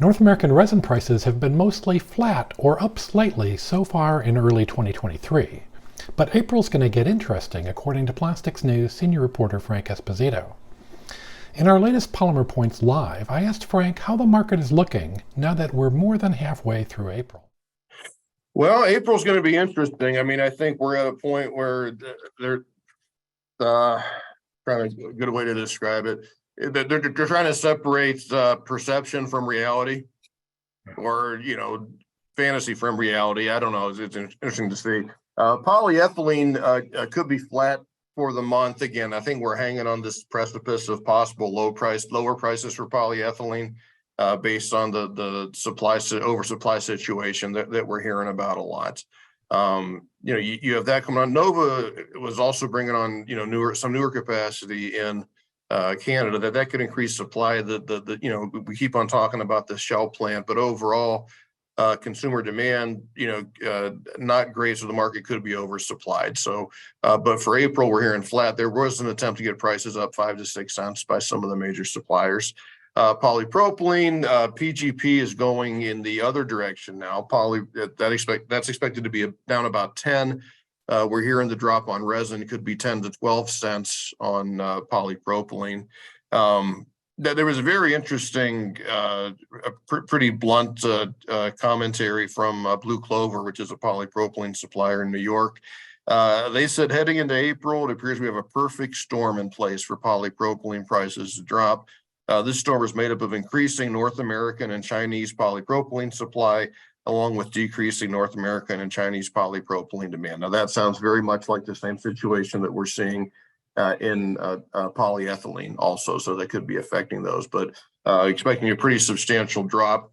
North American resin prices have been mostly flat or up slightly so far in early 2023. But April's going to get interesting, according to Plastics News senior reporter Frank Esposito. In our latest Polymer Points Live, I asked Frank how the market is looking now that we're more than halfway through April. Well, April's going to be interesting. I mean, I think we're at a point where they're trying to get a way to describe it. They're trying to separate perception from reality, or fantasy from reality. I don't know. It's interesting to see. Polyethylene could be flat for the month. Again, I think we're hanging on this precipice of possible lower prices for polyethylene based on the oversupply situation that we're hearing about a lot. You have that coming on. Nova was also bringing on some newer capacity in Canada that could increase supply. We keep on talking about the Shell plant, but overall consumer demand not great, so the market could be oversupplied. So but for April we're hearing flat. There was an attempt to get prices up 5 to 6 cents by some of the major suppliers. Polypropylene, PGP is going in the other direction now. That's expected to be down about 10. We're hearing the drop on resin could be 10 to 12 cents on polypropylene. There was a very interesting, pretty blunt commentary from Blue Clover, which is a polypropylene supplier in New York. They said heading into April, it appears we have a perfect storm in place for polypropylene prices to drop. This storm is made up of increasing North American and Chinese polypropylene supply, along with decreasing North American and Chinese polypropylene demand. Now that sounds very much like the same situation that we're seeing in polyethylene also, so that could be affecting those, but expecting a pretty substantial drop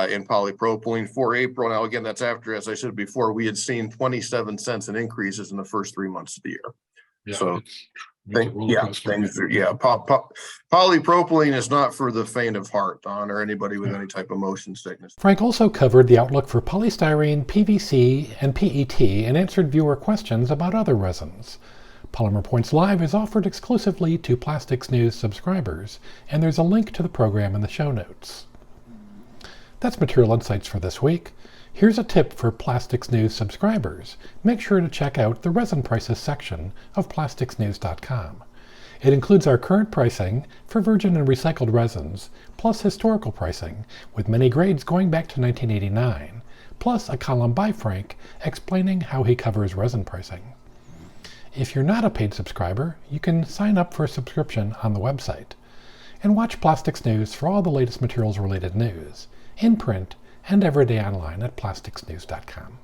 in polypropylene for April. Now, again, that's after, as I said before, we had seen 27 cents in increases in the first 3 months of the year. Yeah, so polypropylene is not for the faint of heart, or anybody with any type of motion sickness. Frank also covered the outlook for polystyrene, PVC, and PET and answered viewer questions about other resins. Polymer Points Live is offered exclusively to Plastics News subscribers, and there's a link to the program in the show notes. That's Material Insights for this week. Here's a tip for Plastics News subscribers. Make sure to check out the resin prices section of plasticsnews.com. It includes our current pricing for virgin and recycled resins, plus historical pricing, with many grades going back to 1989, plus a column by Frank explaining how he covers resin pricing. If you're not a paid subscriber, you can sign up for a subscription on the website. And watch Plastics News for all the latest materials-related news, in print and every day online at plasticsnews.com.